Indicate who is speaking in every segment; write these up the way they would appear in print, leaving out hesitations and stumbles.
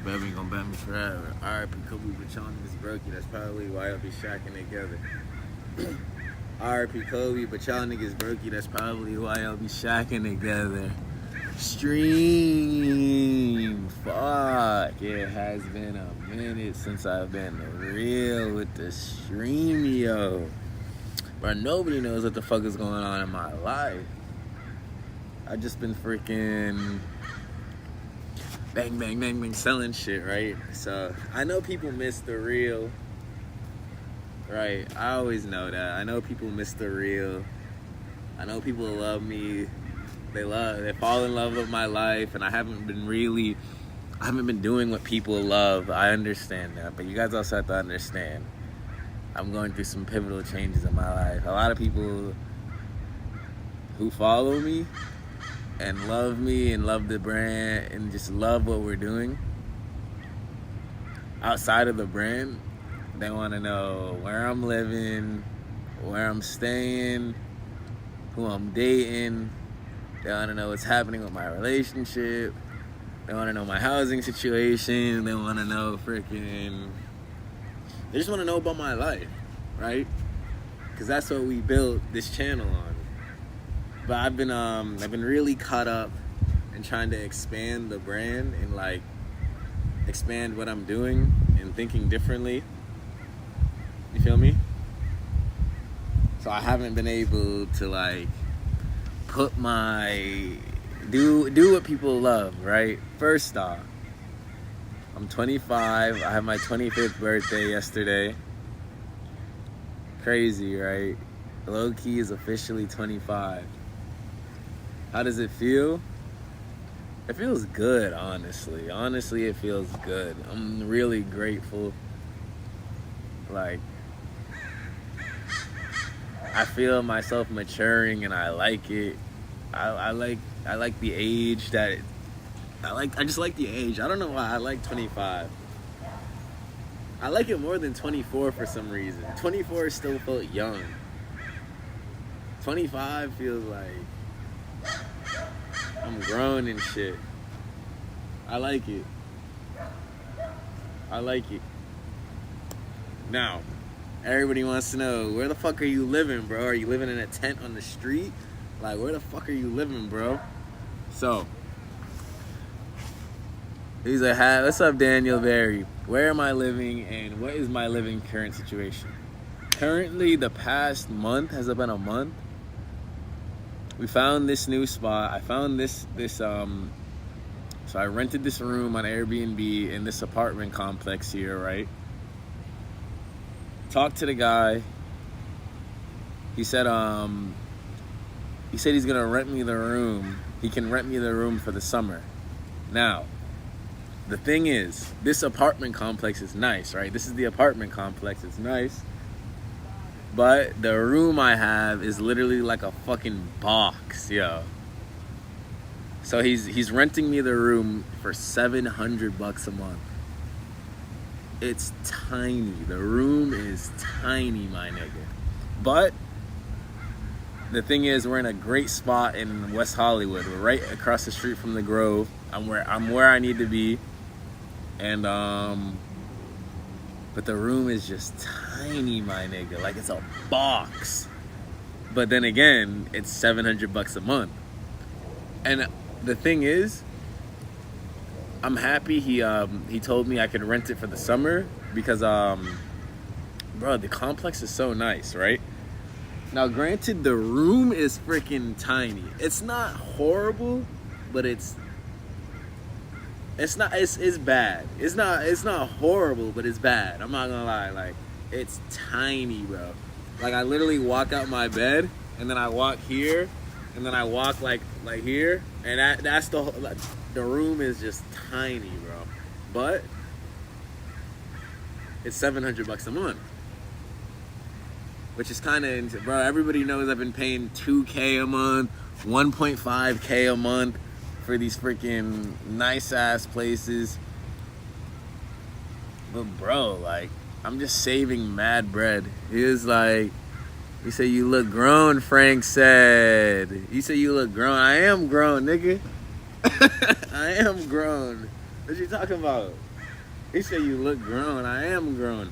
Speaker 1: Baby gonna bet me forever. R.I.P. Kobe Bachon is brokey. That's probably why I'll be shacking together. R.I.P. Kobe Bachon niggas brokey. That's probably why I'll be shacking together. Stream. Fuck. It has been a minute since I've been real with the stream, yo. Bro, nobody knows what the fuck is going on in my life. I just been freaking bang, bang, bang, bang, selling shit, right? So I know people miss the real, right? I always know that. I know people miss the real. I know people love me. They fall in love with my life, and I haven't been doing what people love. I understand that, but you guys also have to understand, I'm going through some pivotal changes in my life. A lot of people who follow me and love me and love the brand and just love what we're doing outside of the brand, they want to know where I'm living, where I'm staying, who I'm dating. They want to know what's happening with my relationship. They want to know my housing situation. They want to know they just want to know about my life, right? Because that's what we built this channel on. But I've been really caught up in trying to expand the brand and like expand what I'm doing and thinking differently. You feel me? So I haven't been able to like put do what people love, right? First off, I'm 25. I had my 25th birthday yesterday. Crazy, right? Low-key is officially 25. How does it feel? It feels good, honestly. Honestly, it feels good. I'm really grateful. Like, I feel myself maturing and I like it. I like the age that I just like the age. I don't know why I like 25. I like it more than 24 for some reason. 24 still felt young. 25 feels like I'm grown and shit. I like it. I like it. Now, everybody wants to know, where the fuck are you living, bro? Are you living in a tent on the street? Like, where the fuck are you living, bro? So, he's like, hi, what's up, Daniel Berry? Where am I living and what is my living current situation? Currently, the past month, has it been a month? We found this new spot. I found so I rented this room on Airbnb in this apartment complex here, right? Talked to the guy. He said he's gonna rent me the room. He can rent me the room for the summer. Now, the thing is, this apartment complex is nice, right? This is the apartment complex. It's nice. But the room I have is literally like a fucking box, yo. So he's renting me the room for $700 a month. It's tiny. The room is tiny, my nigga. But the thing is, we're in a great spot in West Hollywood. We're right across the street from the Grove. I'm where I need to be. And but the room is just tiny, my nigga. Like, it's a box. But then again, it's $700 a month. And the thing is, I'm happy he told me I could rent it for the summer because bro, the complex is so nice, right? Now, granted, the room is freaking tiny. It's not horrible, but it's bad. It's not horrible, but it's bad. I'm not gonna lie. Like, it's tiny, bro. Like, I literally walk out my bed, and then I walk here, and then I walk like here, and that's the room is just tiny, bro. But it's $700 a month, which is kind of, bro. Everybody knows I've been paying $2K a month, $1.5K a month for these freaking nice ass places. But bro, like, I'm just saving mad bread. He said, you look grown, Frank said. He said, you look grown. I am grown, nigga. I am grown. What you talking about? He said you look grown. I am grown.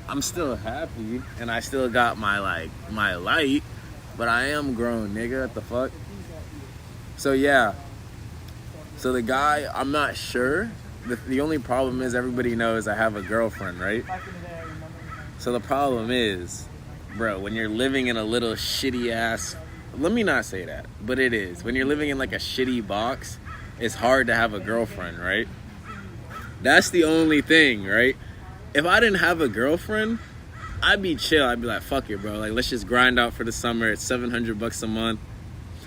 Speaker 1: I'm still happy, and I still got my light, but I am grown, nigga. What the fuck? So yeah. So the guy, I'm not sure. The only problem is everybody knows I have a girlfriend, right? So the problem is, bro, when you're living in a little shitty ass, let me not say that, but it is. When you're living in like a shitty box, it's hard to have a girlfriend, right? That's the only thing, right? If I didn't have a girlfriend, I'd be chill. I'd be like, fuck it, bro. Like, let's just grind out for the summer. It's $700 a month.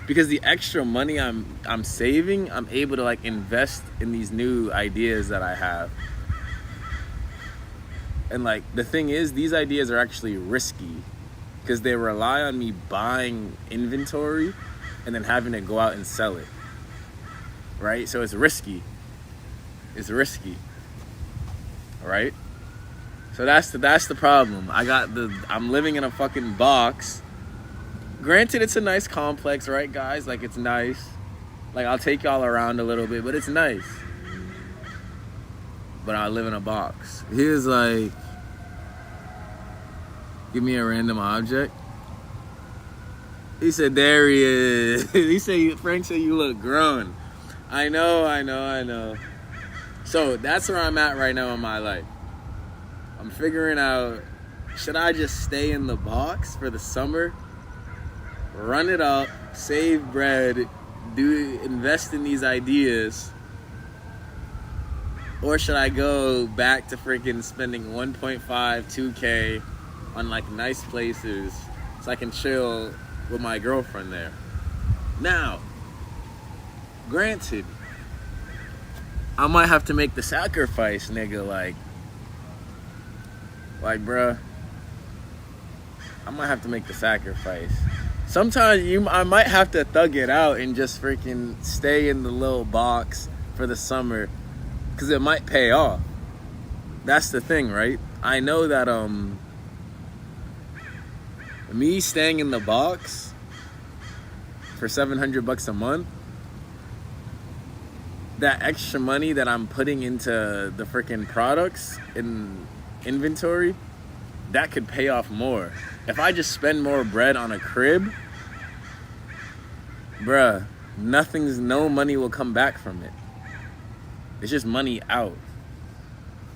Speaker 1: Because the extra money I'm saving, I'm able to like invest in these new ideas that I have. And like the thing is, these ideas are actually risky because they rely on me buying inventory and then having to go out and sell it. Right? So it's risky. It's risky. Right? So that's the problem. I'm living in a fucking box. Granted, it's a nice complex, right, guys? Like, it's nice. Like, I'll take y'all around a little bit, but it's nice. But I live in a box. He was like, give me a random object. He said, there he is. Frank said you look grown. I know. So, that's where I'm at right now in my life. I'm figuring out, should I just stay in the box for the summer? Run it up, save bread, invest in these ideas, or should I go back to freaking spending 1.5, 2K on like nice places so I can chill with my girlfriend there? Now, granted, I might have to make the sacrifice, nigga, like bruh, I might have to make the sacrifice. Sometimes I might have to thug it out and just freaking stay in the little box for the summer because it might pay off. That's the thing, right? I know that me staying in the box for $700 a month, that extra money that I'm putting into the freaking products in inventory, that could pay off more. If I just spend more bread on a crib, bruh, no money will come back from it. It's just money out.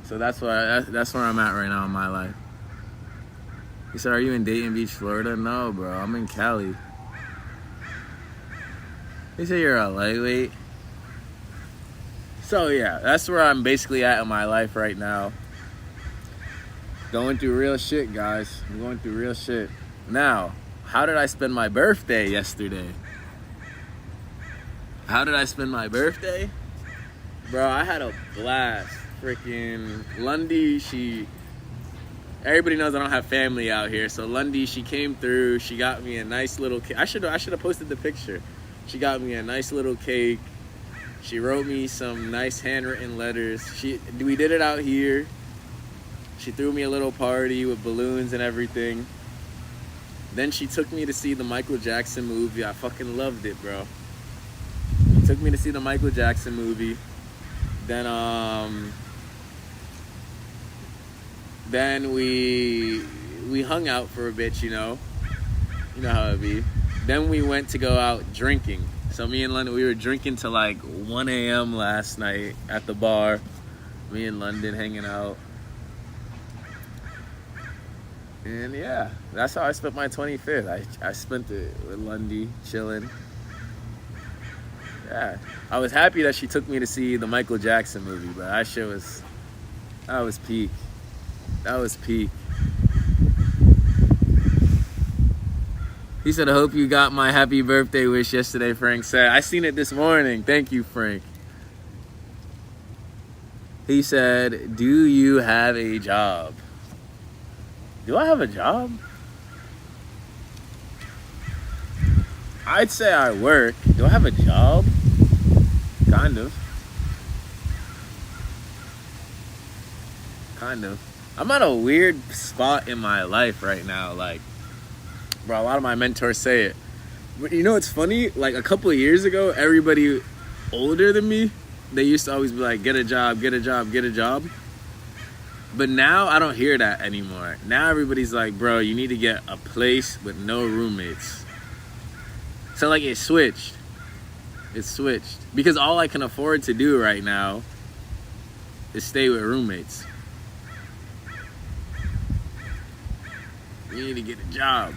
Speaker 1: So that's where I'm at right now in my life. He said, are you in Dayton Beach, Florida? No, bro, I'm in Cali. He said you're a lightweight. So yeah, that's where I'm basically at in my life right now. Going through real shit, guys. I'm going through real shit. Now, how did I spend my birthday yesterday? How did I spend my birthday? Bro, I had a blast. Freaking Lundy, everybody knows I don't have family out here. So Lundy, she came through. She got me a nice little cake. I should have posted the picture. She got me a nice little cake. She wrote me some nice handwritten letters. We did it out here. She threw me a little party with balloons and everything. Then she took me to see the Michael Jackson movie. I fucking loved it, bro. She took me to see the Michael Jackson movie. Then we hung out for a bit, you know. You know how it be. Then we went to go out drinking. So me and London, we were drinking till like 1 a.m. last night at the bar. Me and London hanging out. And yeah, that's how I spent my 25th. I spent it with Lundy, chilling. Yeah, I was happy that she took me to see the Michael Jackson movie, but that was peak. That was peak. He said, I hope you got my happy birthday wish yesterday, Frank said. I seen it this morning. Thank you, Frank. He said, do you have a job? Do I have a job? I'd say I work. Do I have a job? Kind of. I'm at a weird spot in my life right now. Like, bro, a lot of my mentors say it. But you know what's funny? Like, a couple of years ago, everybody older than me they used to always be like, get a job, get a job, get a job. But now I don't hear that anymore. Now everybody's like, bro, you need to get a place with no roommates. So like it switched. It switched. Because all I can afford to do right now is stay with roommates. You need to get a job.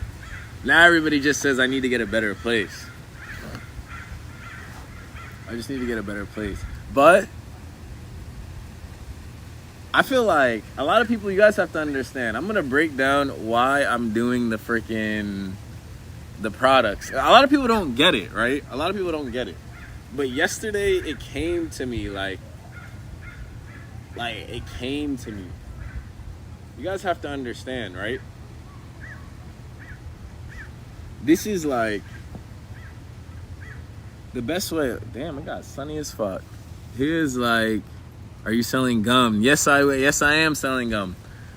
Speaker 1: Now everybody just says I need to get a better place. I just need to get a better place. But I feel like a lot of people, you guys have to understand. I'm gonna break down why I'm doing the products. A lot of people don't get it, right? A lot of people don't get it. But yesterday it came to me like it came to me. You guys have to understand, right? This is like the best way. Damn, it got sunny as fuck. Here's like, are you selling gum? Yes, I am selling gum.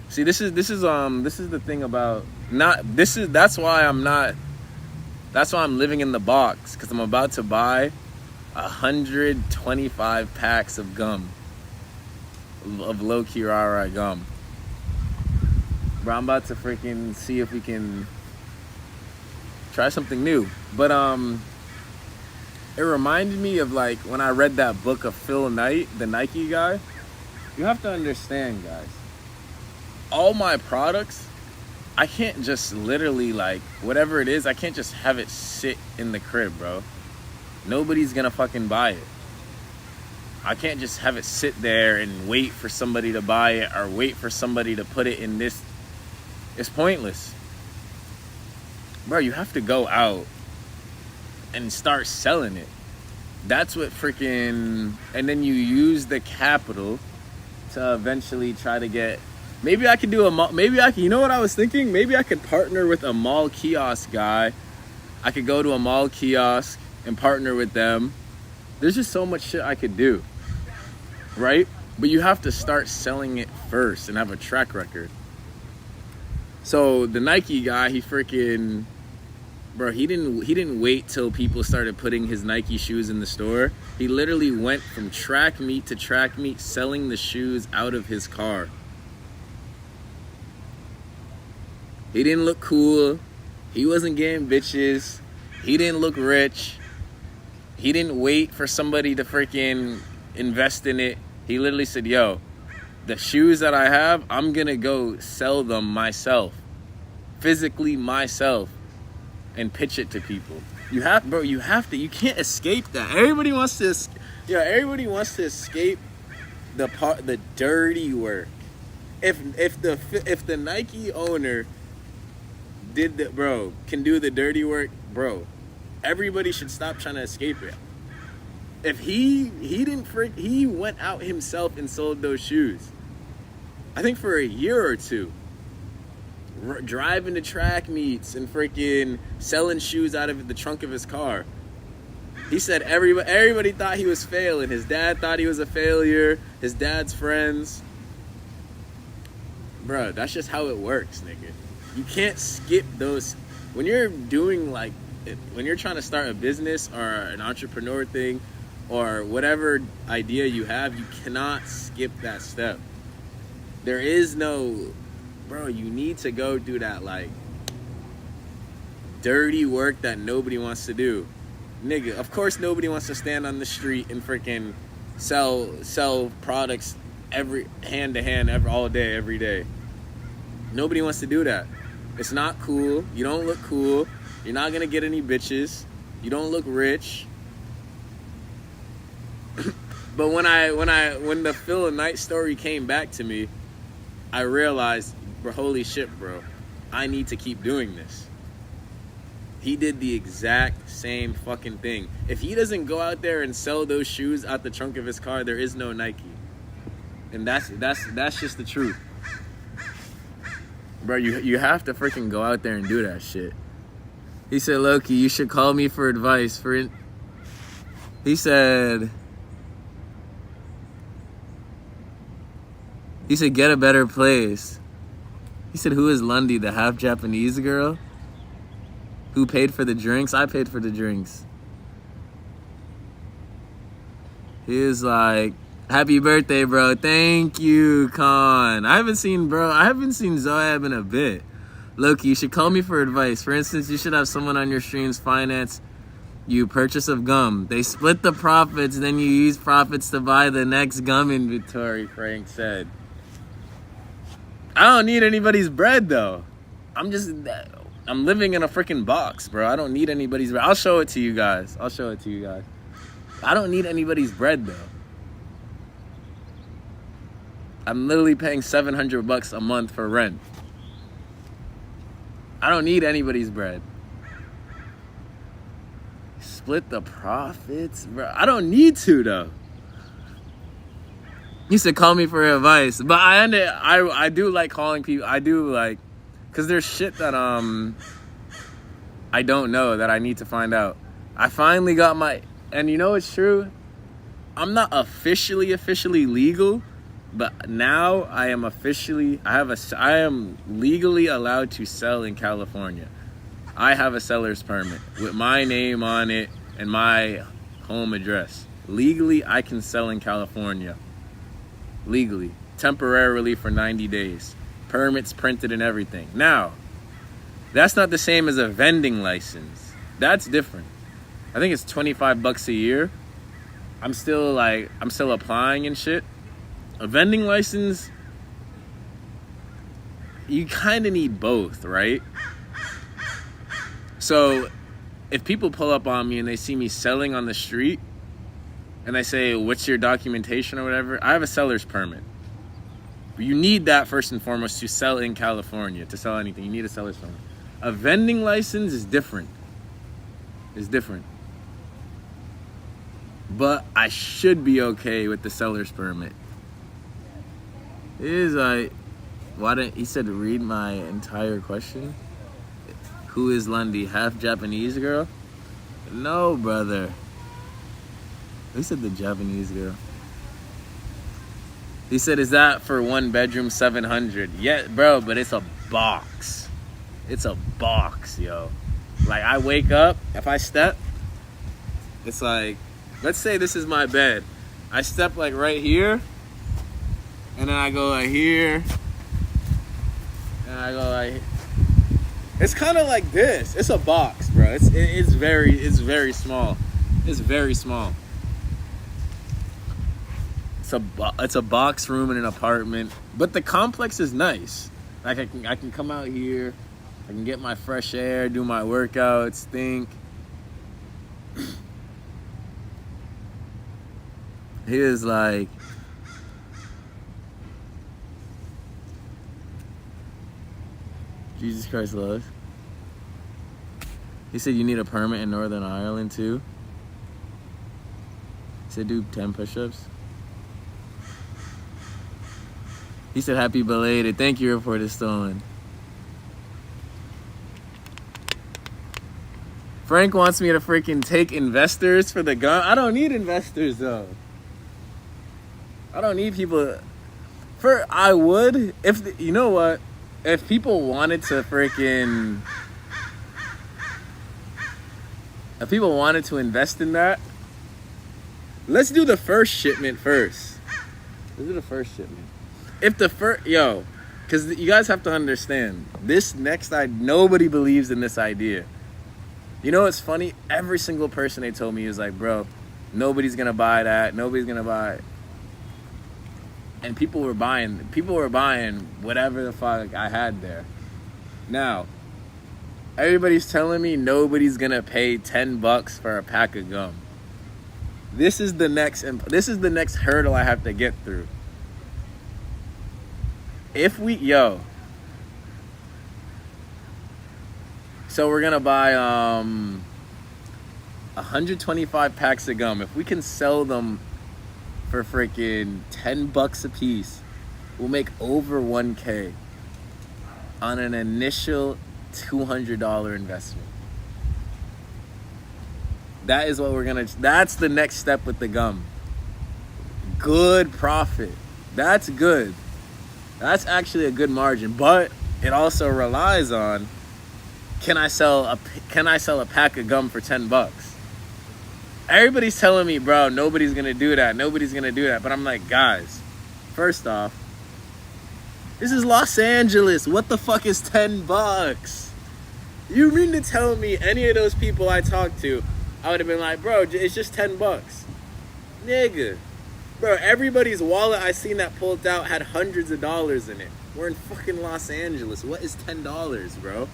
Speaker 1: See, this is the thing about that's why I'm living in the box, because I'm about to buy 125 packs of gum, of BookLokiRara gum. Bro, I'm about to freaking see if we can try something new. But it reminded me of like when I read that book of Phil Knight, the Nike guy. You have to understand, guys. All my products, I can't just literally like whatever it is, I can't just have it sit in the crib, bro. Nobody's gonna fucking buy it. I can't just have it sit there and wait for somebody to buy it or wait for somebody to put it in this. It's pointless. Bro, you have to go out and start selling it. That's what freaking... And then you use the capital to eventually try to get... Maybe I could do a mall... You know what I was thinking? Maybe I could partner with a mall kiosk guy. I could go to a mall kiosk and partner with them. There's just so much shit I could do. Right? But you have to start selling it first and have a track record. So the Nike guy, he freaking... Bro, he didn't wait till people started putting his Nike shoes in the store. He literally went from track meet to track meet selling the shoes out of his car. He didn't look cool. He wasn't getting bitches. He didn't look rich. He didn't wait for somebody to freaking invest in it. He literally said, yo, the shoes that I have, I'm gonna go sell them myself. Physically myself. And pitch it to people. You have to. You can't escape that. Everybody wants to escape the dirty work. If the Nike owner can do the dirty work, bro, everybody should stop trying to escape it. If he went out himself and sold those shoes, I think for a year or two. Driving to track meets and freaking selling shoes out of the trunk of his car. He said everybody thought he was failing. His dad thought he was a failure. His dad's friends. Bro, that's just how it works, nigga. You can't skip those. When you're doing when you're trying to start a business or an entrepreneur thing or whatever idea you have, you cannot skip that step. There is no... Bro, you need to go do that, like, dirty work that nobody wants to do. Nigga, of course nobody wants to stand on the street and freaking sell products hand to hand all day, every day. Nobody wants to do that. It's not cool. You don't look cool. You're not gonna get any bitches. You don't look rich. But when the Phil Knight story came back to me, I realized, bro, holy shit, bro, I need to keep doing this. He did the exact same fucking thing. If he doesn't go out there and sell those shoes out the trunk of his car, there is no Nike. And that's just the truth. Bro, you have to freaking go out there and do that shit. He said, Loki, you should call me for advice. He said, get a better place. He said, who is Lundy, the half Japanese girl? Who paid for the drinks? I paid for the drinks. He was like, happy birthday, bro. Thank you, Khan. I haven't seen Zoab in a bit. Loki, you should call me for advice. For instance, you should have someone on your streams finance you purchase of gum. They split the profits, then you use profits to buy the next gum inventory, Frank said. I don't need anybody's bread, though. I'm living in a freaking box, bro. I don't need anybody's bread. I'll show it to you guys. I don't need anybody's bread, though. I'm literally paying $700 a month for rent. I don't need anybody's bread. Split the profits, bro. I don't need to, though. You said call me for advice, but I do like calling people. I do like, cause there's shit that I don't know that I need to find out. I finally got and you know it's true. I'm not officially legal, but now I am I am legally allowed to sell in California. I have a seller's permit with my name on it and my home address. Legally, I can sell in California. Legally. Temporarily for 90 days. Permits printed and everything. Now, that's not the same as a vending license. That's different. I think it's $25 a year. I'm still applying and shit. A vending license, you kind of need both, right? So if people pull up on me and they see me selling on the street and they say, what's your documentation or whatever? I have a seller's permit. You need that first and foremost to sell in California. To sell anything, you need a seller's permit. A vending license is different. It's different. But I should be okay with the seller's permit. It is like, he said read my entire question? Who is Lundy? Half Japanese girl? No, brother. He said the Japanese girl. He said, is that for one bedroom 700? Yeah, bro, but it's a box. It's a box, yo. Like, I wake up, if I step, it's like, let's say this is my bed. I step like right here, and then I go like here, and I go like, it's kind of like this. It's a box, bro. It's very small. It's very small. It's a box room in an apartment, but the complex is nice. Like I can come out here, I can get my fresh air, do my workouts, think. He was like, Jesus Christ loves. He said you need a permit in Northern Ireland too. He said do 10 push-ups. He said happy belated. Thank you, report is stolen. Frank wants me to freaking take investors for the gun. I don't need investors though. I don't need people. I would if you know what? If people wanted to freaking, if people wanted to invest in that, let's do the first shipment first. Let's do the first shipment. If the first, because you guys have to understand, this next nobody believes in this idea. You know what's funny? Every single person they told me is like, bro, nobody's gonna buy that. Nobody's gonna buy it. And people were buying whatever the fuck I had there. Now, everybody's telling me nobody's gonna pay $10 for a pack of gum. This is the next hurdle I have to get through. So we're gonna buy 125 packs of gum. If we can sell them for freaking $10 a piece, we'll make over $1K on an initial $200 investment. That is what that's the next step with the gum. Good profit. That's good. That's actually a good margin, but it also relies on, can I sell a pack of gum for $10? Everybody's telling me, bro, nobody's gonna do that. Nobody's gonna do that. But I'm like, guys, first off, this is Los Angeles. What the fuck is $10? You mean to tell me any of those people I talked to, I would have been like, bro, it's just $10. Nigga. Bro, everybody's wallet I seen that pulled out had hundreds of dollars in it. We're in fucking Los Angeles. What is $10, bro?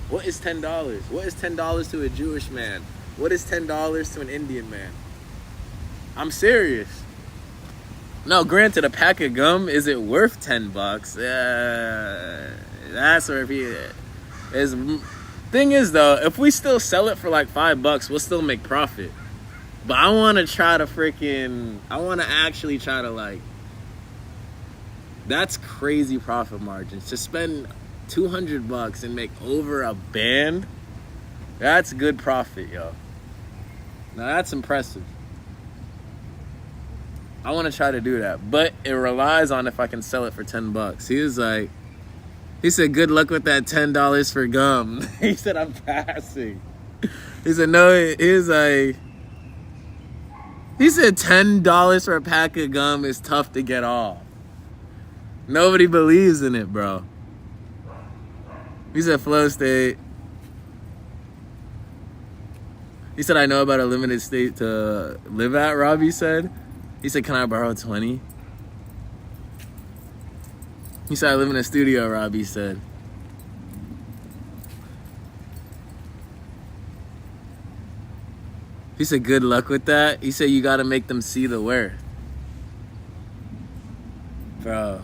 Speaker 1: What is $10? What is $10 to a Jewish man? What is $10 to an Indian man? I'm serious. No, granted, a pack of gum, is it worth $10? That's where he is. Thing is, though, if we still sell it for like $5, we'll still make profit. But I want to try to actually try to, like, that's crazy profit margins. To spend $200 and make over a band, that's good profit, yo. Now, that's impressive. I want to try to do that. But it relies on if I can sell it for $10. He said, good luck with that $10 for gum. He said, I'm passing. He said, no, he said $10 for a pack of gum is tough to get off. Nobody believes in it, bro. He said, flow state. He said, I know about a limited state to live at, Robbie said. He said, can I borrow 20? He said, I live in a studio, Robbie said. He said, good luck with that. He said, you got to make them see the worth. Bro.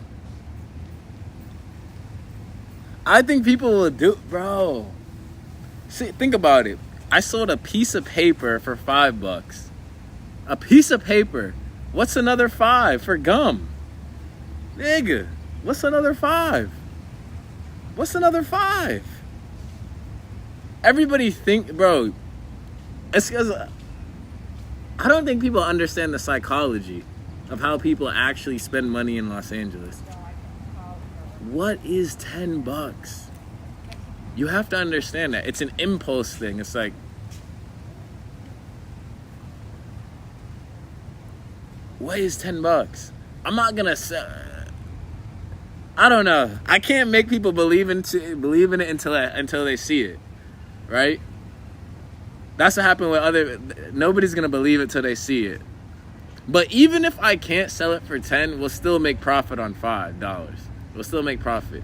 Speaker 1: I think people will do, bro. See, think about it. I sold a piece of paper for $5. A piece of paper. What's another $5 for gum? Nigga, what's another $5? What's another $5? Everybody think, bro, it's because I don't think people understand the psychology of how people actually spend money in Los Angeles. What is $10? You have to understand that. It's an impulse thing. It's like, what is $10? I'm not gonna sell. I don't know. I can't make people believe in it until they see it, right? That's what happened with nobody's gonna believe it till they see it. But even if I can't sell it for $10, we'll still make profit on $5. We'll still make profit.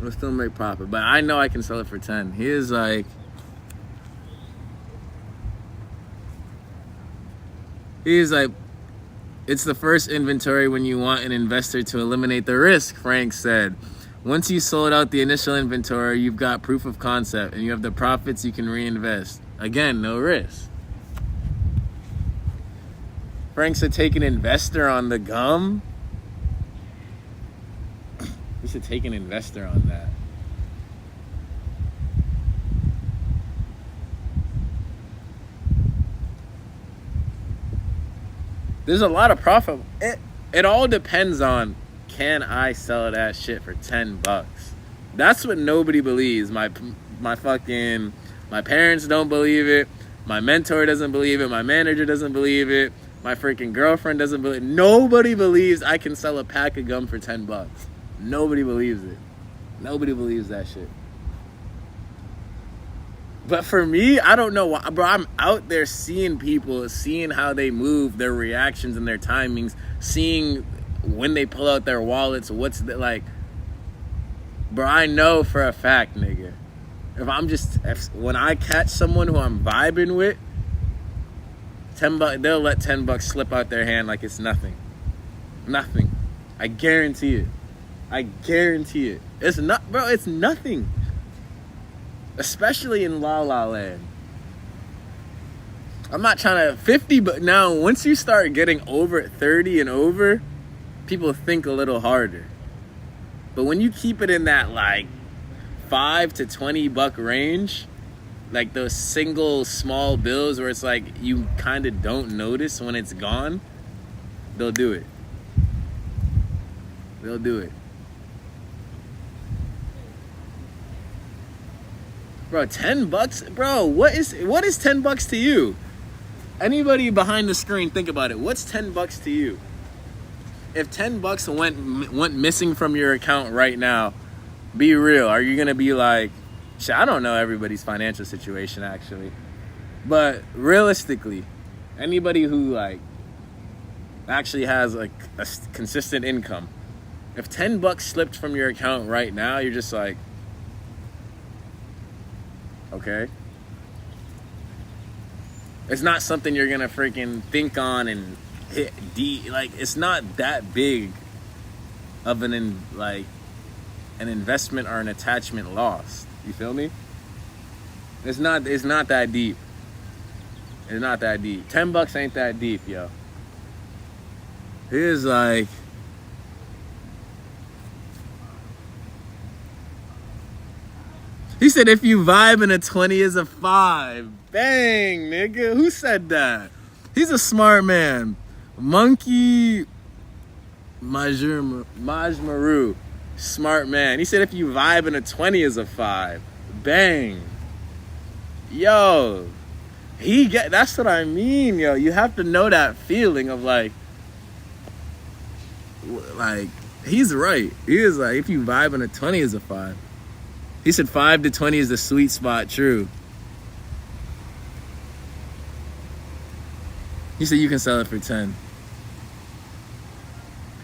Speaker 1: We'll still make profit. But I know I can sell it for 10. He's like, it's the first inventory when you want an investor to eliminate the risk, Frank said. Once you sold out the initial inventory, you've got proof of concept and you have the profits you can reinvest. Again, no risk. Frank said, take an investor on the gum. We should take an investor on that. There's a lot of profit. It all depends on, can I sell that shit for $10? That's what nobody believes. My parents don't believe it. My mentor doesn't believe it. My manager doesn't believe it. My freaking girlfriend doesn't believe it. Nobody believes I can sell a pack of gum for $10. Nobody believes it. Nobody believes that shit. But for me, I don't know why, bro. I'm out there seeing people, seeing how they move, their reactions and their timings, seeing when they pull out their wallets, like, bro, I know for a fact, nigga. When I catch someone who I'm vibing with, $10, they'll let $10 slip out their hand like it's nothing. Nothing. I guarantee it. I guarantee it. It's not, bro, it's nothing. Especially in La La Land. I'm not trying to 50, but now once you start getting over 30 and over, people think a little harder. But when you keep it in that like $5 to $20 range, like those single small bills where it's like you kind of don't notice when it's gone, they'll do it. They'll do it. Bro, $10? Bro, what is $10 to you? Anybody behind the screen, think about it. What's $10 to you? If $10 went missing from your account right now, be real. Are you gonna be like, shit, I don't know everybody's financial situation actually, but realistically, anybody who like actually has like a consistent income, if $10 slipped from your account right now, you're just like, okay. It's not something you're gonna freaking think on and hit like it's not that big of an investment or an attachment lost. You feel me? It's not that deep. It's not that deep. $10 ain't that deep, yo. Here's like, he said if you vibe in a 20 is a 5. Bang, nigga. Who said that? He's a smart man. Monkey Majmaru. Smart man. He said if you vibe in a 20 is a 5. Bang. Yo. That's what I mean, yo. You have to know that feeling of like he's right. He is like, if you vibe in a 20 is a 5. He said 5 to 20 is the sweet spot. True. He said you can sell it for 10.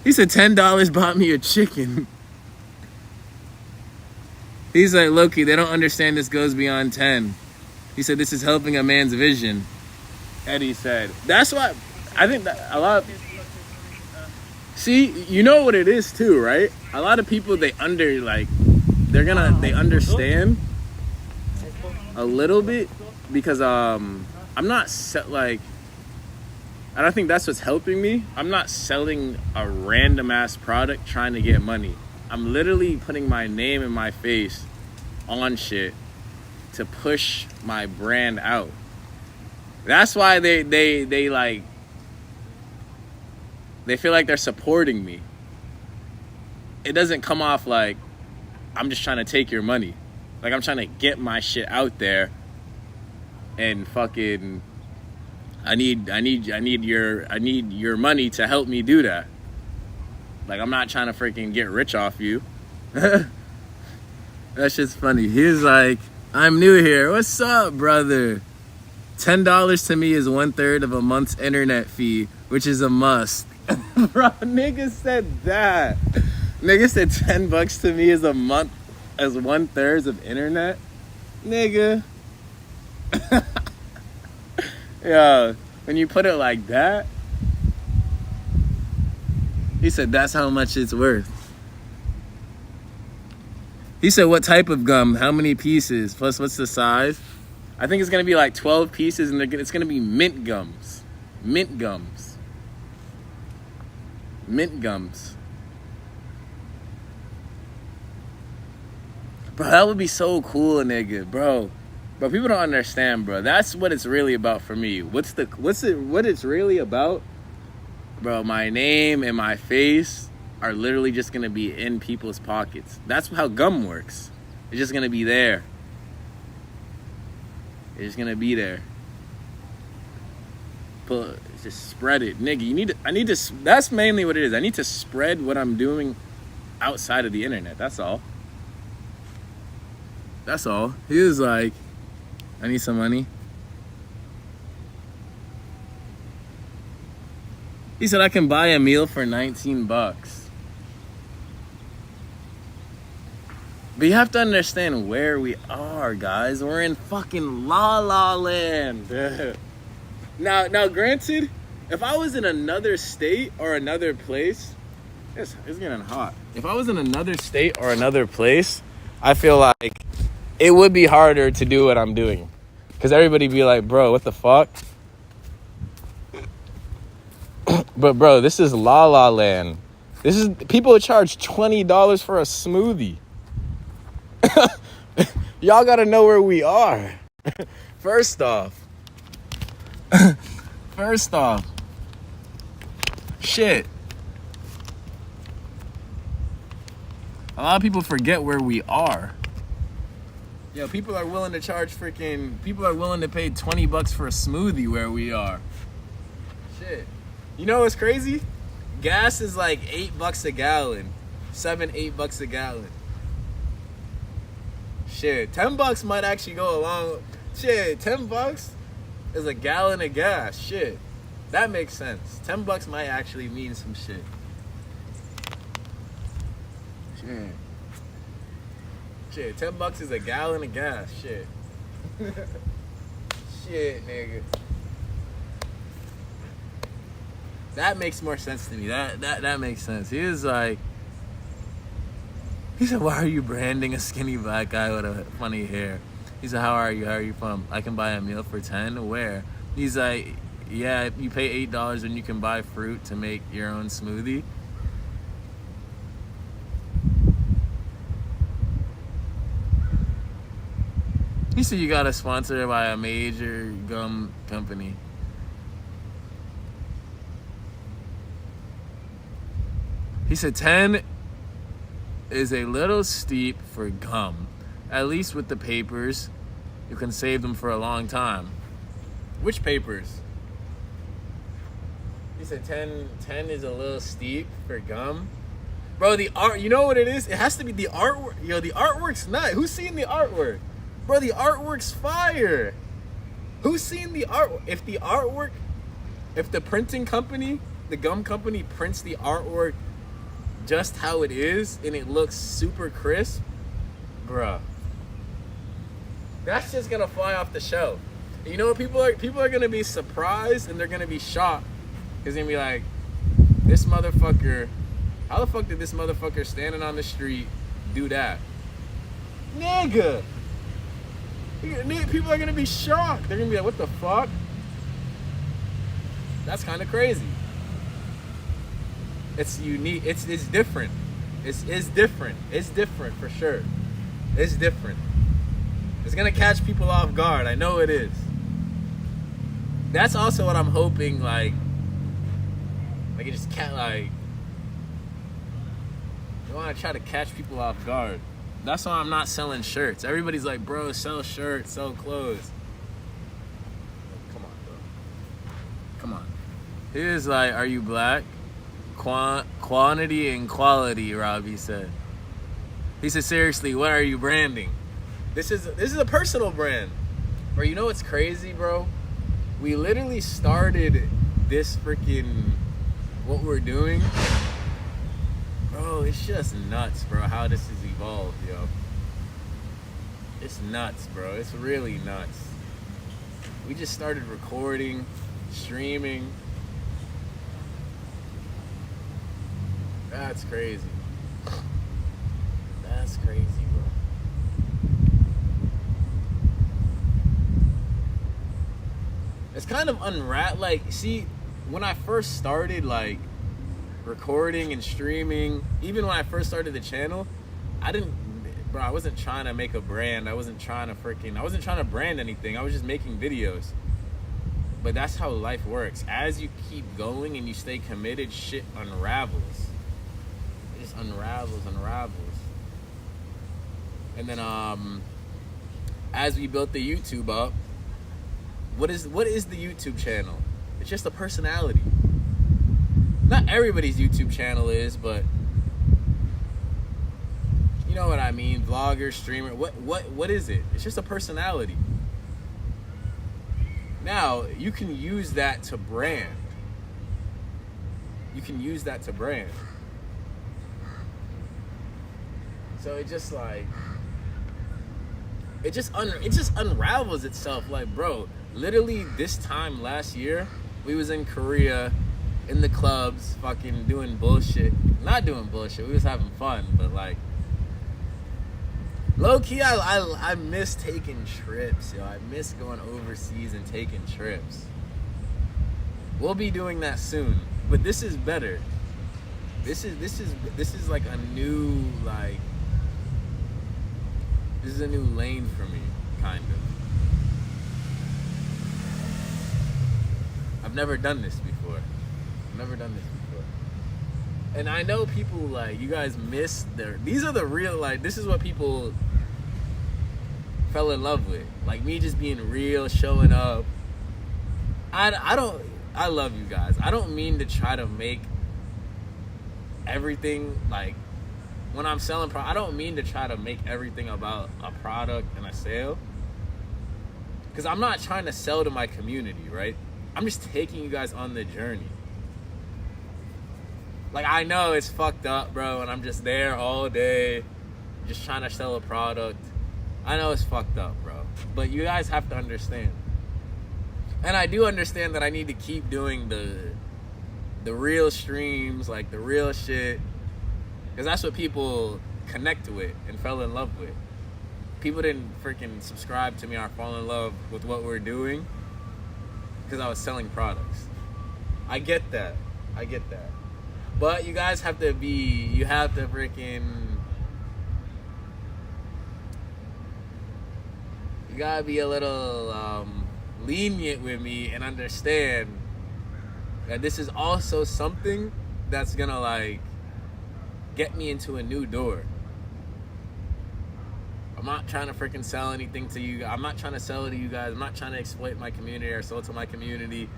Speaker 1: He said $10 bought me a chicken. He's like, Loki, they don't understand this goes beyond 10. He said this is helping a man's vision. Eddie said. That's why I think that a lot of, see, you know what it is too, right? A lot of people, they understand a little bit because I'm not and I think that's what's helping me. I'm not selling a random ass product trying to get money. I'm literally putting my name and my face on shit to push my brand out. That's why they feel like they're supporting me. It doesn't come off like I'm just trying to take your money. Like I'm trying to get my shit out there and fucking I need your money to help me do that. Like I'm not trying to freaking get rich off you. That shit's funny. He's like, I'm new here. What's up, brother? $10 to me is 1/3 of a month's internet fee, which is a must. Bro, nigga said that. Nigga said $10 to me is a month as 1/3 of internet. Nigga. Yeah, when you put it like that, he said that's how much it's worth. He said, what type of gum? How many pieces? Plus, what's the size? I think it's going to be like 12 pieces, and it's going to be mint gums. Mint gums. Mint gums. Bro, that would be so cool, nigga, bro. But people don't understand, bro. That's what it's really about for me. What it's really about, bro, my name and my face are literally just gonna be in people's pockets. That's how gum works. It's just gonna be there. It's just gonna be there. Just spread it, nigga. That's mainly what it is. I need to spread what I'm doing outside of the internet. That's all. That's all. He was like, I need some money. He said I can buy a meal for $19. But you have to understand where we are, guys. We're in fucking La La Land. Now, granted, if I was in another state or another place, it's getting hot. If I was in another state or another place, I feel like it would be harder to do what I'm doing. Because everybody be like, bro, what the fuck? But, bro, this is La La Land. People charge $20 for a smoothie. Y'all gotta know where we are. First off, shit. A lot of people forget where we are. Yo, people are willing to people are willing to pay $20 for a smoothie where we are. Shit. You know what's crazy? Gas is like $8 a gallon. $8 a gallon. Shit, $10 might actually go along. Shit, $10 is a gallon of gas. Shit. That makes sense. $10 might actually mean some shit. Shit, $10 is a gallon of gas. Shit. Shit, nigga. That makes more sense to me. That makes sense. He said, why are you branding a skinny black guy with a funny hair? He said, how are you? How are you from? I can buy a meal for 10. Where? He's like, yeah, you pay $8 and you can buy fruit to make your own smoothie. He said you got a sponsor by a major gum company. He said 10 is a little steep for gum. At least with the papers, you can save them for a long time. Which papers? He said 10 is a little steep for gum. Bro, the art, you know what it is? It has to be the artwork. Yo, the artwork's nice. Who's seen the artwork? Bro, the artwork's fire. Who's seen the art? If the printing company, the gum company prints the artwork just how it is and it looks super crisp, bruh, that's just gonna fly off the shelf. You know what, people are gonna be surprised and they're gonna be shocked. It's gonna be like, this motherfucker, how the fuck did this motherfucker standing on the street do that? Nigga! People are gonna be shocked. They're gonna be like, what the fuck? That's kind of crazy. It's unique. It's different. It's different. It's different for sure. It's different. It's gonna catch people off guard. I know it is. That's also what I'm hoping. Like it just can't I want to try to catch people off guard. That's why I'm not selling shirts. Everybody's like, bro, sell shirts, sell clothes. Come on, bro. Come on. Here's like, are you black? Quantity and quality, Robbie said. He said, seriously, what are you branding? This is a personal brand. Bro, you know what's crazy, bro? We literally started this freaking, what we're doing. Bro, it's just nuts, bro, how this has evolved, yo. It's nuts, bro. It's really nuts. We just started recording, streaming. That's crazy. That's crazy, bro. It's kind of like, see, when I first started, like, recording and streaming, even when I first started the channel, I wasn't trying to make a brand. I wasn't trying to brand anything. I was just making videos. But that's how life works. As you keep going and you stay committed, shit unravels. It just unravels. And then as we built the YouTube up, what is the YouTube channel? It's just a personality. Not everybody's YouTube channel is, but you know what I mean. Vlogger, streamer, what is it? It's just a personality. Now, you can use that to brand. So it just like, it just unravels itself. Like, bro, literally this time last year, we was in Korea, in the clubs, fucking doing bullshit. Not doing bullshit, we was having fun, but like, low-key, I miss taking trips, yo. I miss going overseas and taking trips. We'll be doing that soon, but this is better. This is like a new, like, this is a new lane for me, kind of. I've never done this before. And I know people, like, you guys miss these are the real, like, this is what people fell in love with. Like me just being real, showing up. I love you guys. I don't mean to try to make everything like when I'm selling I don't mean to try to make everything about a product and a sale. Because I'm not trying to sell to my community, right? I'm just taking you guys on the journey. Like, I know it's fucked up, bro, and I'm just there all day just trying to sell a product. I know it's fucked up, bro. But you guys have to understand. And I do understand that I need to keep doing the real streams, like the real shit. Because that's what people connect with and fell in love with. People didn't freaking subscribe to me or fall in love with what we're doing because I was selling products. I get that. But you guys have to you have to freaking, you gotta be a little lenient with me and understand that this is also something that's gonna like get me into a new door. I'm not trying to freaking sell anything to you. I'm not trying to sell it to you guys. I'm not trying to exploit my community or sell it to my community.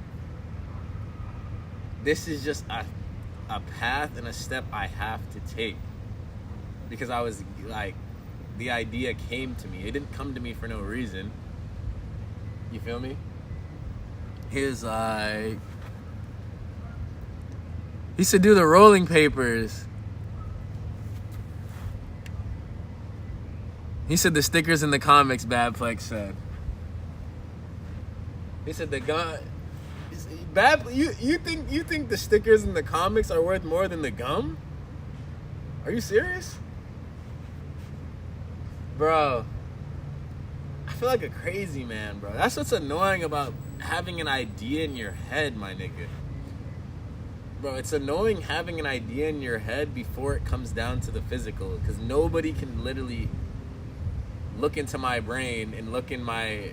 Speaker 1: This is just a path and a step I have to take. Because I was like, the idea came to me. It didn't come to me for no reason. You feel me? He was like, he used to do the rolling papers. He said the stickers in the comics, Babplex said. He said the gun. You think the stickers in the comics are worth more than the gum? Are you serious? Bro, I feel like a crazy man, bro. That's what's annoying about having an idea in your head, my nigga. Bro, it's annoying having an idea in your head before it comes down to the physical. Because nobody can literally look into my brain and look in my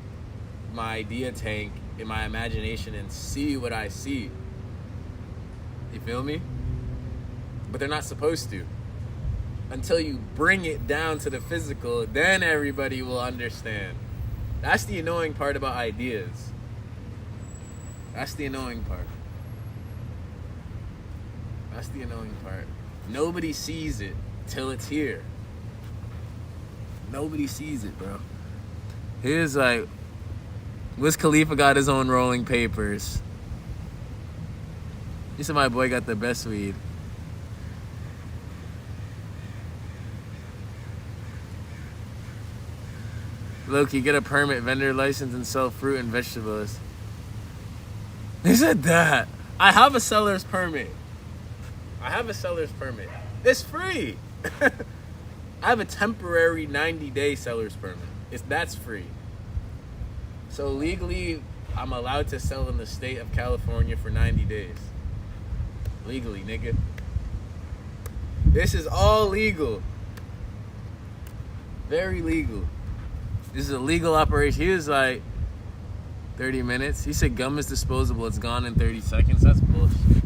Speaker 1: idea tank in my imagination and see what I see. You feel me? But they're not supposed to. Until you bring it down to the physical, then everybody will understand. That's the annoying part about ideas. That's the annoying part. That's the annoying part. Nobody sees it till it's here. Nobody sees it, bro. Here's like, Wiz Khalifa got his own rolling papers. He said my boy got the best weed. Loki, get a permit, vendor license, and sell fruit and vegetables. He said that. I have a seller's permit. It's free. I have a temporary 90-day seller's permit. That's free. So legally, I'm allowed to sell in the state of California for 90 days. Legally, nigga. This is all legal. Very legal. This is a legal operation. He was like, 30 minutes. He said gum is disposable. It's gone in 30 seconds. That's bullshit.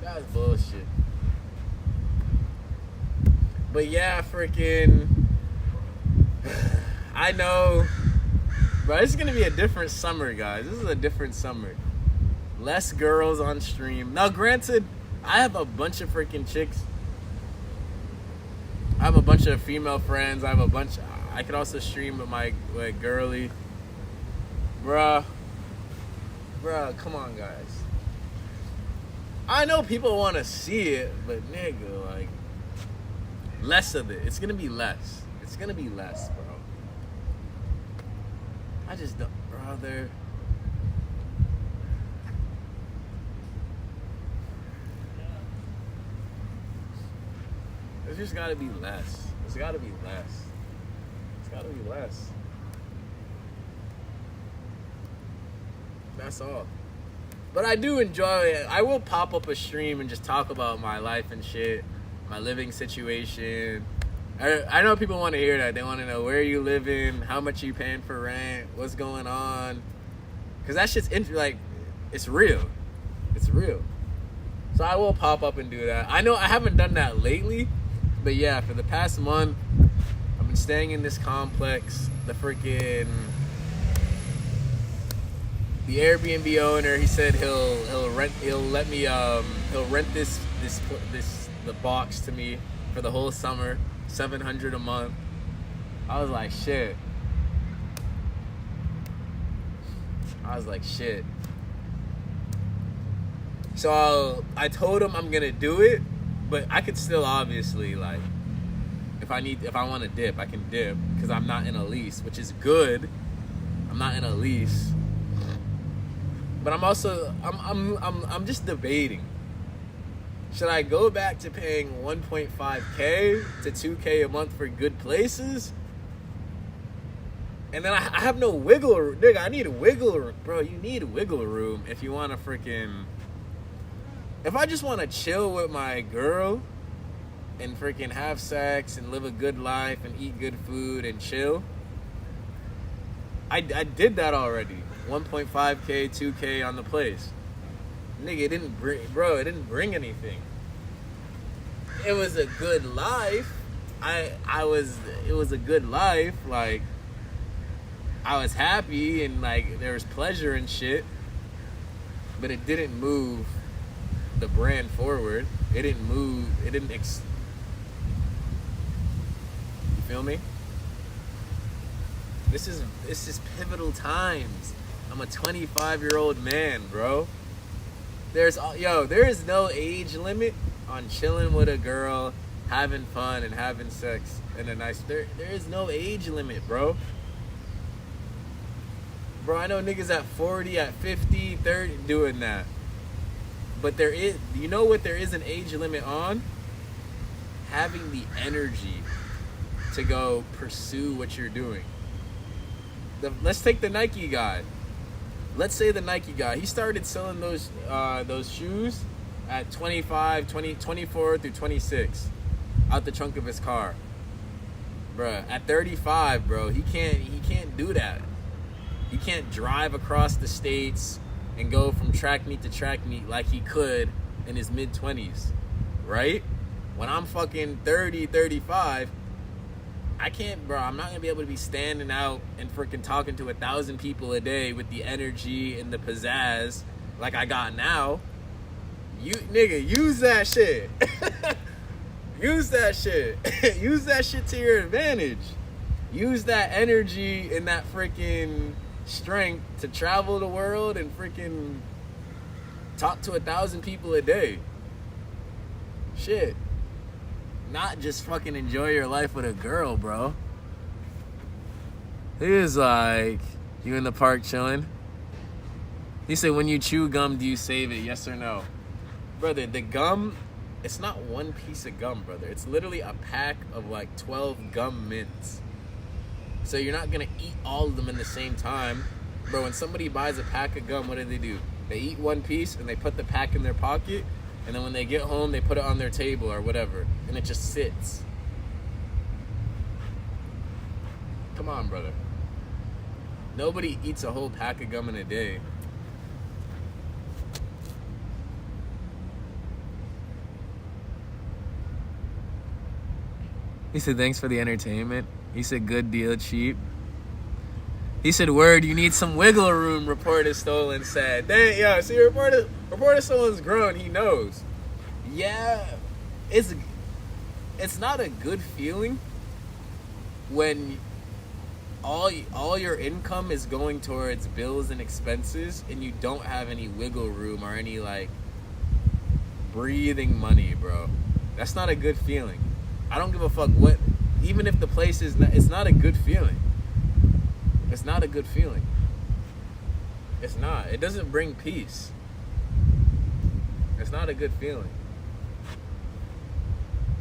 Speaker 1: That's bullshit. But yeah, freaking, I know, bro, this is going to be a different summer, guys. This is a different summer. Less girls on stream. Now, granted, I have a bunch of freaking chicks. I have a bunch of female friends. I could also stream with my girly. Bruh, come on, guys. I know people want to see it, but nigga, like, less of it. It's gonna be less. It's gonna be less, bro. I just don't, brother. There's just gotta be less. There's gotta be less. It's gotta be less. That's all. But I do enjoy it. I will pop up a stream and just talk about my life and shit. My living situation. I know people want to hear that. They want to know where you living, how much you paying for rent, what's going on. Because that shit's like, it's real. It's real. So I will pop up and do that. I know I haven't done that lately, but yeah, for the past month, I've been staying in this complex. The Airbnb owner, he said he'll rent the box to me for the whole summer, $700 a month. I was like, shit. So I told him I'm gonna do it, but I could still obviously, like, if I want to dip, I can dip, because I'm not in a lease, which is good. I'm not in a lease, but I'm just debating. Should I go back to paying 1.5K to 2K a month for good places? And then I have no wiggle room. Nigga, I need a wiggle room. Bro, you need a wiggle room if you want to freaking... If I just want to chill with my girl and freaking have sex and live a good life and eat good food and chill, I did that already. 1.5K, 2K on the place. Nigga, it didn't bring anything. It was a good life. It was a good life. Like, I was happy and like there was pleasure and shit, but it didn't move the brand forward. It didn't move. You feel me? This is pivotal times. I'm a 25-year-old man, bro. There is no age limit on chilling with a girl, having fun and having sex in a nice. There is no age limit, bro. Bro, I know niggas at 40, at 50, 30 doing that. But you know what there is an age limit on? Having the energy to go pursue what you're doing. Let's take the Nike guy. Let's say the Nike guy, he started selling those shoes at 24 through 26 out the trunk of his car. Bruh, at 35, bro, he can't do that. He can't drive across the states and go from track meet to track meet like he could in his mid-20s, right? When I'm fucking 30, 35, I can't, bro. I'm not gonna be able to be standing out and freaking talking to 1,000 people a day with the energy and the pizzazz like I got now. You, nigga, use that shit. Use that shit. Use that shit to your advantage. Use that energy and that freaking strength to travel the world and freaking talk to 1,000 people a day. Shit. Not just fucking enjoy your life with a girl, bro. He was like, you in the park chilling? He said, when you chew gum, do you save it? Yes or no? Brother, the gum, it's not one piece of gum, brother. It's literally a pack of like 12 gum mints. So you're not gonna eat all of them in the same time. Bro, when somebody buys a pack of gum, what do? They eat one piece and they put the pack in their pocket, and then when they get home, they put it on their table or whatever, and it just sits. Come on, brother. Nobody eats a whole pack of gum in a day. He said, thanks for the entertainment. He said, good deal, cheap. He said, word, you need some wiggle room, Reporter Stolen said. Dang, yo, see, Reporter Stolen's grown, he knows. Yeah, it's not a good feeling when all your income is going towards bills and expenses and you don't have any wiggle room or any, like, breathing money, bro. That's not a good feeling. I don't give a fuck what, even if the place is not, it's not a good feeling. It's not a good feeling. It's not. It doesn't bring peace. It's not a good feeling.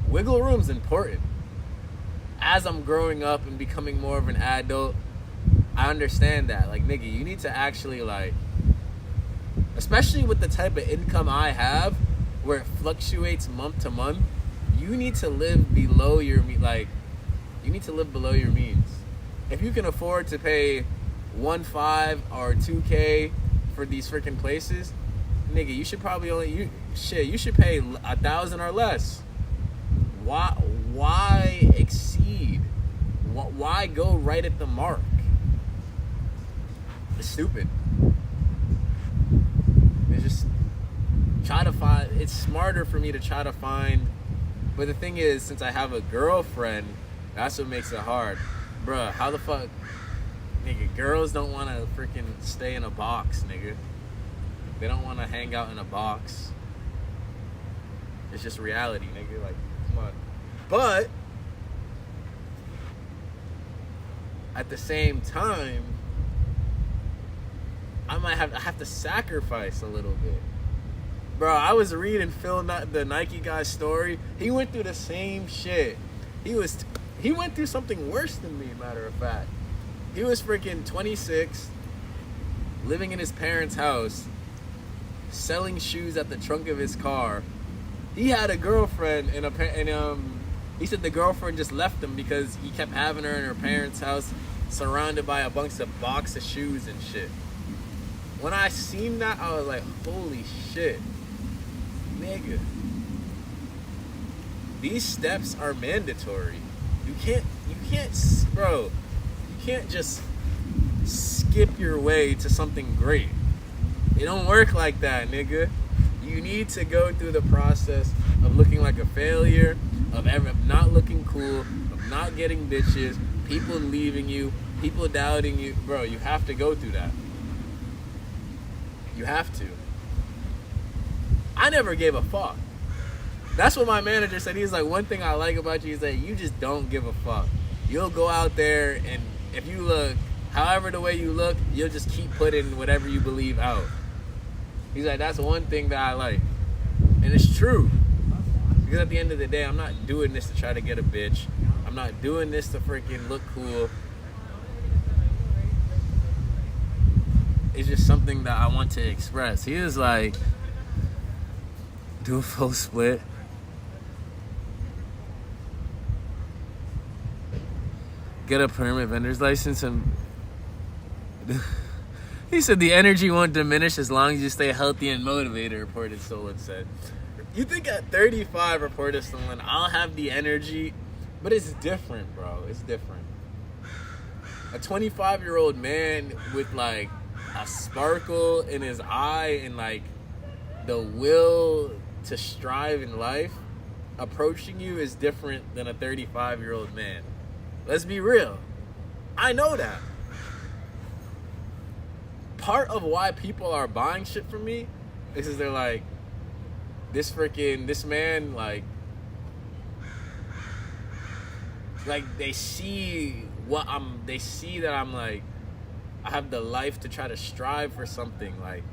Speaker 1: Wiggle room's important. As I'm growing up and becoming more of an adult, I understand that. Like, nigga, you need to actually, like, especially with the type of income I have, where it fluctuates month to month, you need to live below your, like, you need to live below your means. If you can afford to pay 1.5 or 2K for these freaking places, nigga, you should probably you should pay 1,000 or less. Why exceed? Why go right at the mark? It's stupid. It's just try to find. It's smarter for me to try to find. But the thing is, since I have a girlfriend, that's what makes it hard. Bruh, how the fuck, nigga, girls don't want to freaking stay in a box, nigga. They don't want to hang out in a box. It's just reality, nigga. Like, come on. But at the same time, I have to sacrifice a little bit. Bro, I was reading Phil, the Nike guy's story. He went through the same shit. He went through something worse than me, matter of fact. He was freaking 26, living in his parents' house, selling shoes at the trunk of his car. He had a girlfriend, and he said the girlfriend just left him because he kept having her in her parents' house, surrounded by a bunch of box of shoes and shit. When I seen that, I was like, holy shit. Nigga. These steps are mandatory. You can't, bro, you can't just skip your way to something great. It don't work like that, nigga. You need to go through the process of looking like a failure, of not looking cool, of not getting bitches, people leaving you, people doubting you. Bro, you have to go through that. You have to. I never gave a fuck. That's what my manager said. He's like, one thing I like about you is that you just don't give a fuck. You'll go out there, and if you look, however the way you look, you'll just keep putting whatever you believe out. He's like, that's one thing that I like. And it's true. Because at the end of the day, I'm not doing this to try to get a bitch. I'm not doing this to freaking look cool. It's just something that I want to express. He was like, do a full split. Get a permit vendor's license, and he said the energy won't diminish as long as you stay healthy and motivated, reported Solon said. You think at 35, reported Solon, I'll have the energy, but it's different, bro. It's different. A 25-year-old man with like a sparkle in his eye and like the will to strive in life approaching you is different than a 35-year-old man. Let's be real. I know that. Part of why people are buying shit from me is because they're like, this man, like they see that I'm like, I have the life to try to strive for something, like,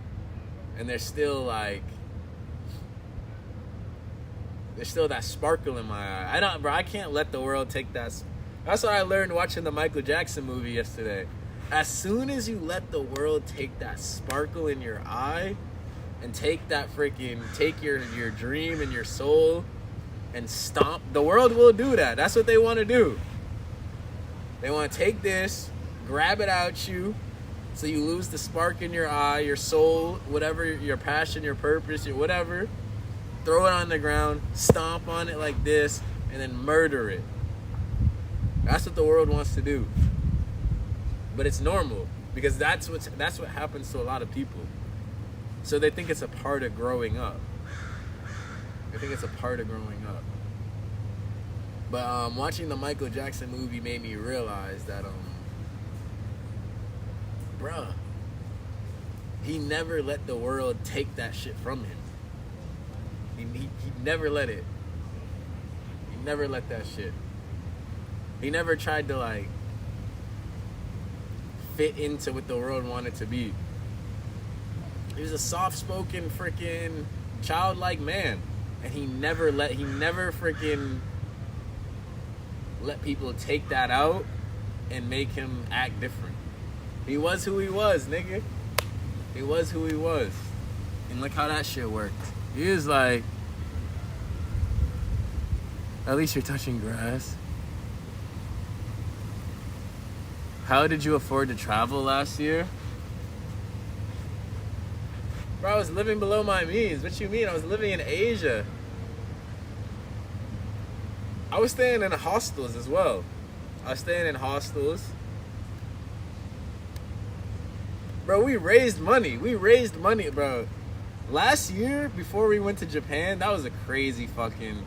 Speaker 1: and there's still that sparkle in my eye. I can't let the world take that. That's what I learned watching the Michael Jackson movie yesterday. As soon as you let the world take that sparkle in your eye and take your dream and your soul and stomp, the world will do that. That's what they want to do. They want to take this, grab it out you, so you lose the spark in your eye, your soul, whatever, your passion, your purpose, your whatever, throw it on the ground, stomp on it like this, and then murder it. That's what the world wants to do. But it's normal, because that's what happens to a lot of people. So they think it's a part of growing up. But watching the Michael Jackson movie made me realize that, bruh, he never let the world take that shit from him. He never let it. He never let that shit. He never tried to, like, fit into what the world wanted to be. He was a soft-spoken, freaking childlike man, and he never freaking let people take that out and make him act different. He was who he was, nigga. He was who he was. And look how that shit worked. He was like, at least you're touching grass. How did you afford to travel last year? Bro, I was living below my means. What you mean? I was living in Asia. I was staying in hostels as well. I was staying in hostels. Bro, we raised money. Bro. Last year, before we went to Japan, that was a crazy fucking...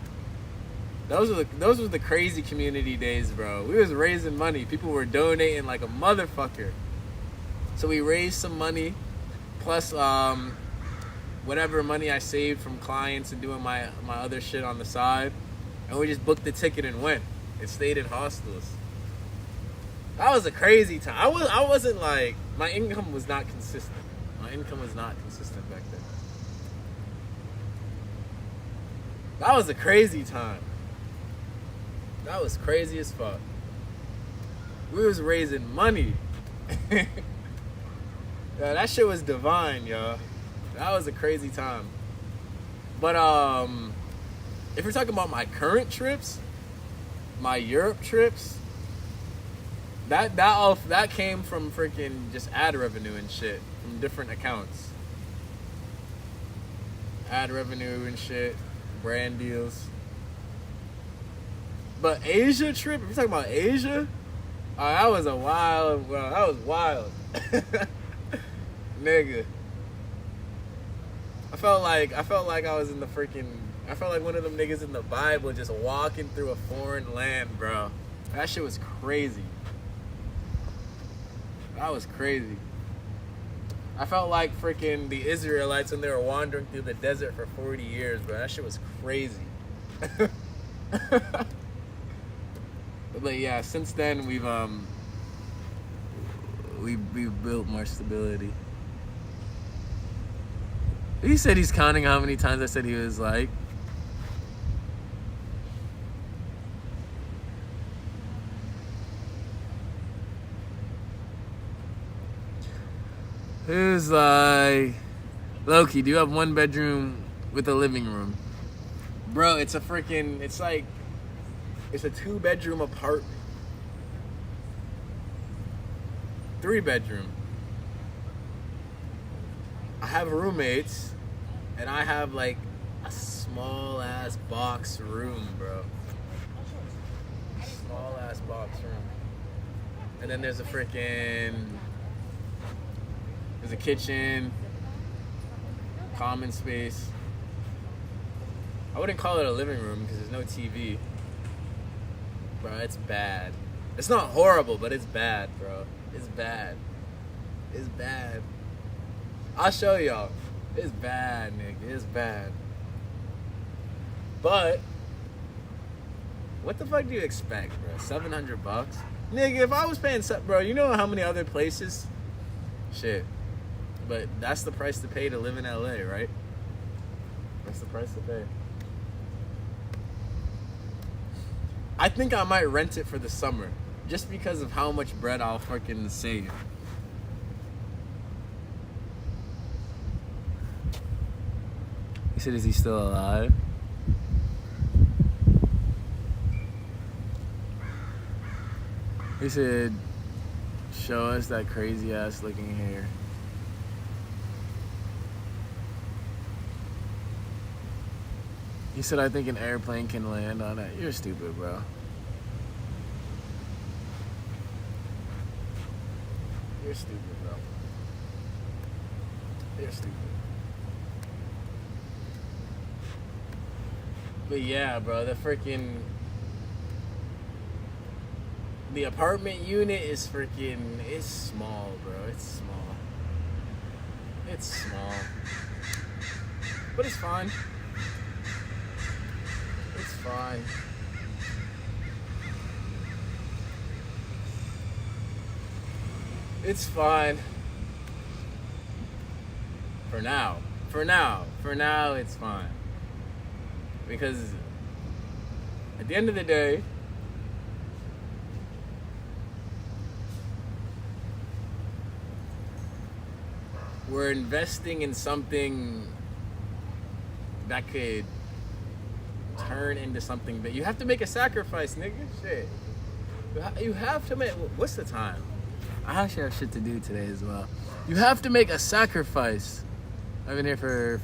Speaker 1: Those were the crazy community days, bro. We was raising money. People were donating like a motherfucker. So we raised some money, plus whatever money I saved from clients and doing my other shit on the side. And we just booked the ticket and went. And stayed in hostels. That was a crazy time. I wasn't like... My income was not consistent. Back then. That was a crazy time. That was crazy as fuck. We was raising money. Yeah, that shit was divine, yo. That was a crazy time. But if you're talking about my current trips, my Europe trips, that came from freaking just ad revenue and shit from different accounts. Ad revenue and shit, brand deals. But Asia trip, if you're talking about Asia, that was wild. Nigga. I felt like I was in the freaking... I felt like one of them niggas in the Bible just walking through a foreign land, bro. That shit was crazy. That was crazy. I felt like freaking the Israelites when they were wandering through the desert for 40 years, bro. That shit was crazy. But yeah, since then we've built more stability. He said he's counting how many times I said he was like. He was like, Loki, do you have one bedroom with a living room? Bro, it's a 2-bedroom apartment. 3-bedroom. I have roommates, and I have like a small ass box room, bro. Small ass box room. And then there's a kitchen, common space. I wouldn't call it a living room because there's no TV. Bro, it's bad. It's not horrible, but it's bad, bro. It's bad. I'll show y'all. It's bad, nigga. It's bad. But what the fuck do you expect, bro? $700? Nigga, if I was paying... Bro, you know how many other places? Shit. But that's the price to pay to live in LA, right? That's the price to pay. I think I might rent it for the summer. Just because of how much bread I'll fucking save. He said, is he still alive? He said, show us that crazy ass looking hair. He said, I think an airplane can land on it. You're stupid, bro. You're stupid, bro. You're stupid. But yeah, bro, the apartment unit is it's small, bro. It's small. It's small. But it's fine. It's fine. It's fine. For now, it's fine. Because at the end of the day, we're investing in something that could turn into something big. You have to make a sacrifice, nigga. Shit. You have to make... What's the time? I actually have shit to do today as well. You have to make a sacrifice. I've been here for...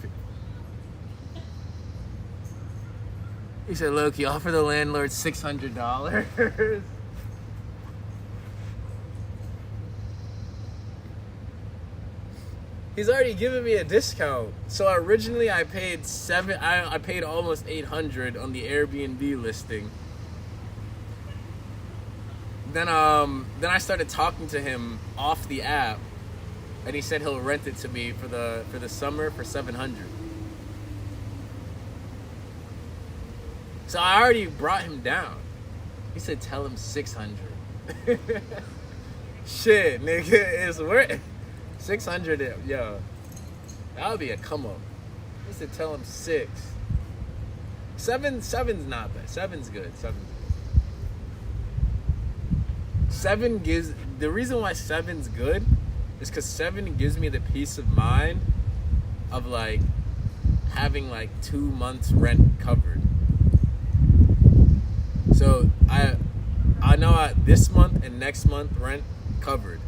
Speaker 1: He said, Loki, offer the landlord $600. He's already given me a discount. So originally I paid I paid almost $800 on the Airbnb listing. Then I started talking to him off the app, and he said he'll rent it to me for the summer for $700. So I already brought him down. He said tell him $600. Shit, nigga, it's worth 600. Yo, that would be a come up. He said tell him 6. Seven's not bad. Seven's good. Seven gives, the reason why 7's good is because 7 gives me the peace of mind of like having like 2 months rent covered. So I know this month and next month rent covered.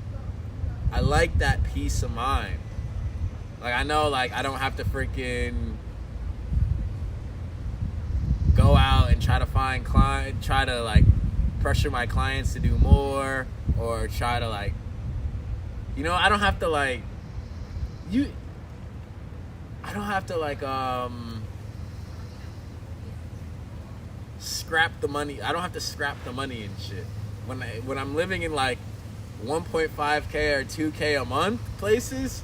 Speaker 1: I like that peace of mind. Like I know like I don't have to freaking go out and try to like pressure my clients to do more, or try to like, you know, I don't have to like scrap the money. I don't have to scrap the money and shit. When I'm living in like 1.5K or 2K a month places,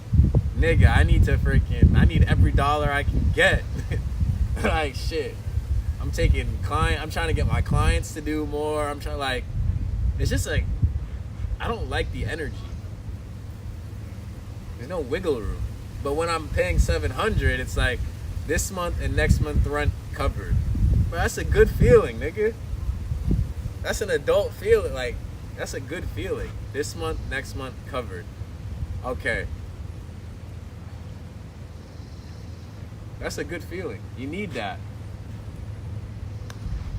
Speaker 1: nigga, I need every dollar I can get. Like shit. I'm trying to get my clients to do more. I'm trying like, it's just like, I don't like the energy. There's no wiggle room. But when I'm paying $700, it's like this month and next month rent covered. But that's a good feeling, nigga. That's an adult feeling. Like, that's a good feeling. This month, next month covered. Okay. That's a good feeling. You need that.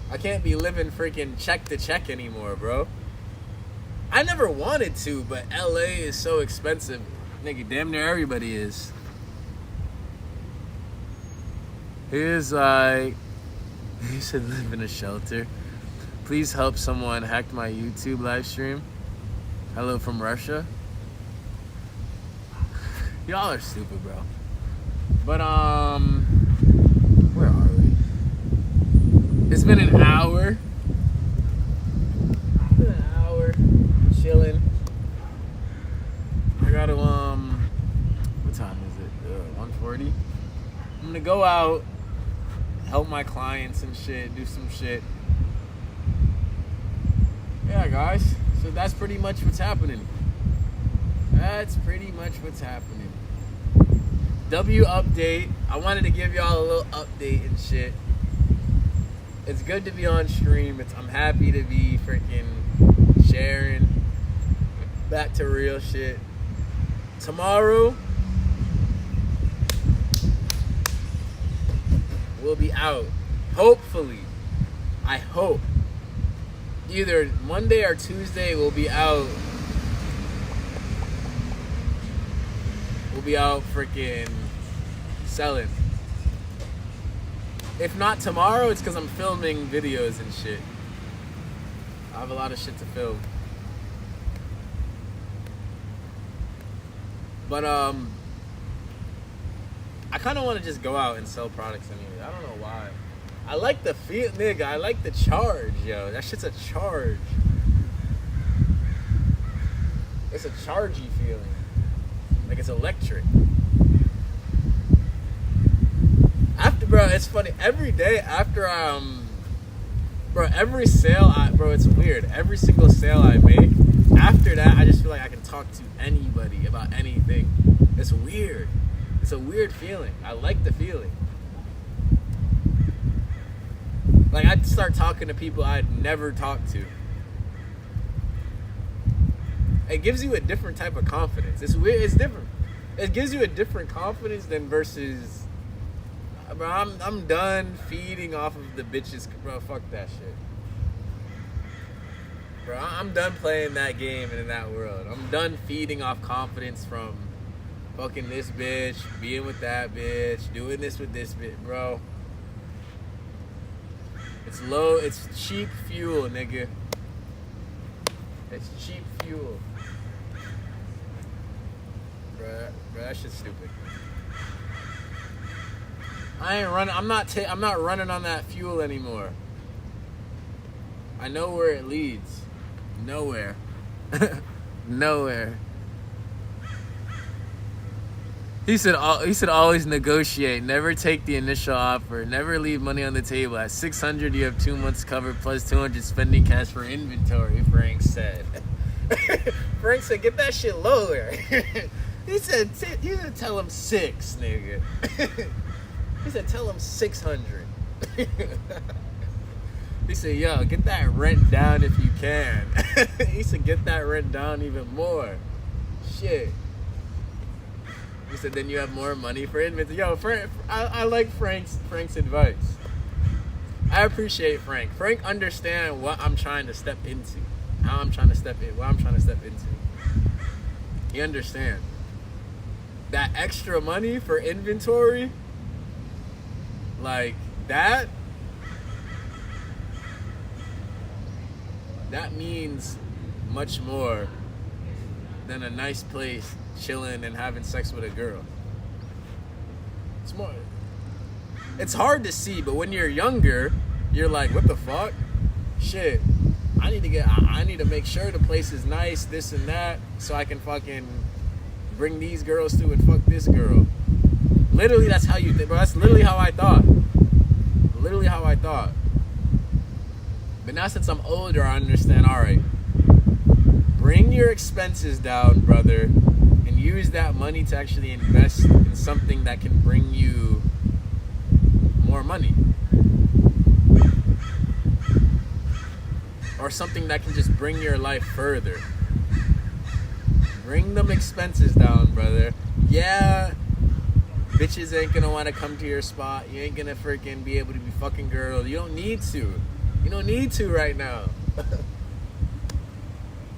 Speaker 1: I can't be living freaking check to check anymore, bro. I never wanted to, but LA is so expensive. Nigga, damn near everybody is. Here's like, he said live in a shelter. Please help someone hacked my YouTube live stream. Hello from Russia. Y'all are stupid, bro. But where are we? It's been an hour. Chilling. I gotta what time is it? 1:40. I'm gonna go out, help my clients and shit, do some shit. Yeah, guys. So that's pretty much what's happening. W update. I wanted to give y'all a little update and shit. It's good to be on stream. I'm happy to be freaking sharing. Back to real shit. Tomorrow, we'll be out. Hopefully. I hope. Either Monday or Tuesday, we'll be out. We'll be out freaking selling. If not tomorrow, it's because I'm filming videos and shit. I have a lot of shit to film. But I kind of want to just go out and sell products anyway. I don't know why. I like the feel, nigga. I like the charge, yo. That shit's a charge. It's a chargy feeling. Like it's electric. Bro, it's funny. Every day after bro, every sale it's weird. Every single sale I make, after that, I just feel like I can talk to anybody about anything. It's weird. It's a weird feeling. I like the feeling. Like I'd start talking to people I'd never talked to. It gives you a different type of confidence. It's weird. It's different. It gives you a different confidence than versus. Bro, I'm done feeding off of the bitches. Bro, fuck that shit. Bro, I'm done playing that game and in that world. I'm done feeding off confidence from fucking this bitch, being with that bitch, doing this with this bitch, bro. It's cheap fuel, nigga. It's cheap fuel. Bro, bro. That shit's stupid. I ain't running. I'm not running on that fuel anymore. I know where it leads. Nowhere. Nowhere. He said always negotiate. Never take the initial offer. Never leave money on the table. At 600, you have 2 months covered plus 200 spending cash for inventory, Frank said. Frank said, get that shit lower. He said tell him 6, nigga. He said, tell him 600. He said, yo, get that rent down if you can. He said, get that rent down even more. Shit. He said, then you have more money for inventory. Yo, Frank, I like Frank's advice. I appreciate Frank. Frank understands what I'm trying to step into. How I'm trying to step in. What I'm trying to step into. He understands. That extra money for inventory, like that means much more than a nice place chilling and having sex with a girl. It's hard to see, but when you're younger, you're like, what the fuck? Shit. I need to make sure the place is nice, this and that, so I can fucking bring these girls to and fuck this girl. Literally, that's how you think, bro. That's literally how I thought. Literally how I thought. But now since I'm older, I understand, alright, bring your expenses down, brother, and use that money to actually invest in something that can bring you more money. Or something that can just bring your life further. Bring them expenses down, brother. Yeah, bitches ain't gonna want to come to your spot. You ain't gonna freaking be able to be fucking girls. You don't need to. You don't need to right now.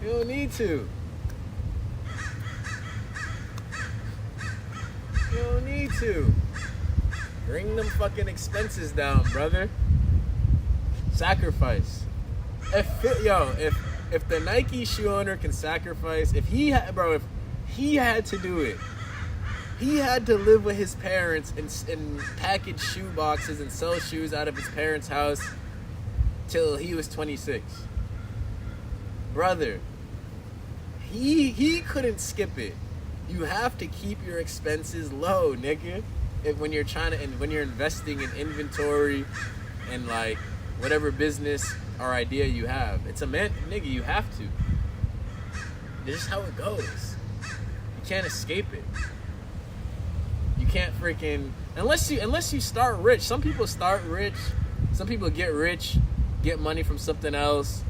Speaker 1: You don't need to. You don't need to. Bring them fucking expenses down, brother. Sacrifice. If the Nike shoe owner can sacrifice, if he had to do it, he had to live with his parents and package shoe boxes and sell shoes out of his parents' house till he was 26. Brother, he couldn't skip it. You have to keep your expenses low, nigga. When you're investing in inventory and like whatever business or idea you have, it's nigga, you have to. It's just how it goes. You can't escape it. You can't freaking unless you start rich. Some people start rich. Some people get rich, get money from something else,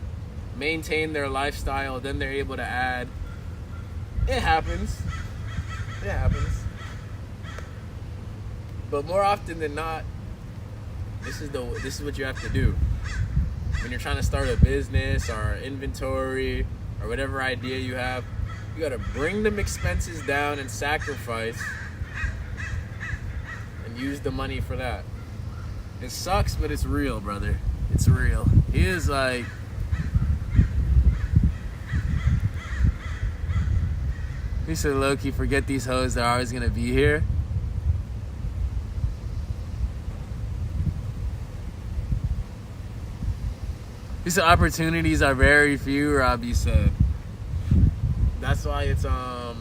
Speaker 1: maintain their lifestyle, then they're able to add. It happens. It happens. But more often than not, this is what you have to do. When you're trying to start a business or inventory or whatever idea you have, you gotta bring them expenses down and sacrifice and use the money for that. It sucks, but it's real, brother. It's real. He is like, he said, low-key, forget these hoes, they're always gonna be here. He said opportunities are very few, Robbie said. That's why it's I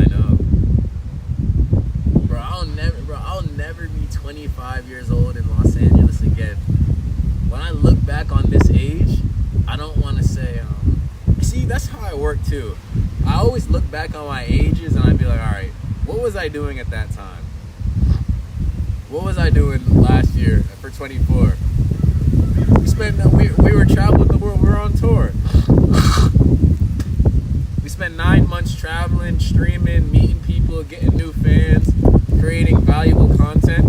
Speaker 1: know. Bro, I'll never be 25 years old in Los Angeles again. When I look back on this age, I don't want to say see, that's how I work too. I always look back on my ages and I'd be like, alright, what was I doing at that time? What was I doing last year for 24? We were traveling the world. We were on tour. We spent 9 months traveling, streaming, meeting people, getting new fans, creating valuable content.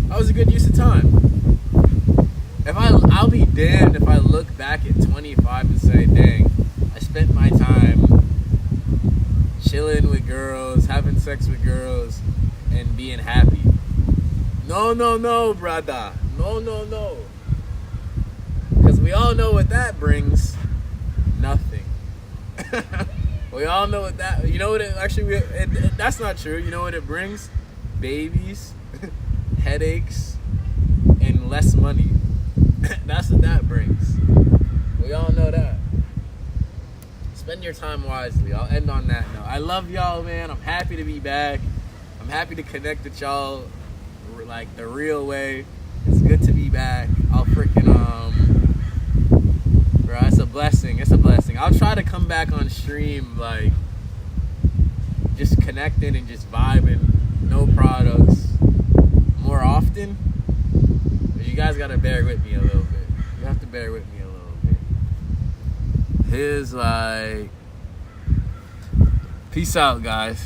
Speaker 1: That was a good use of time. I'll be damned if I look back at 25 and say, dang, I spent my time chilling with girls, having sex with girls, and being happy. No, brother. No. Because we all know what that brings. nothing. We all know what that. You know what it actually? That's not true. You know what it brings? Babies, headaches, and less money. That's what that brings. We all know that. Spend your time wisely. I'll end on that note. I love y'all, man. I'm happy to be back. I'm happy to connect with y'all like the real way. It's good to be back. I'll freaking bro, it's a blessing. It's a blessing. I'll try to come back on stream like just connecting and just vibing, no products, more often. But you guys gotta bear with me a little bit. You have to bear with me a little bit. Here's like, peace out, guys.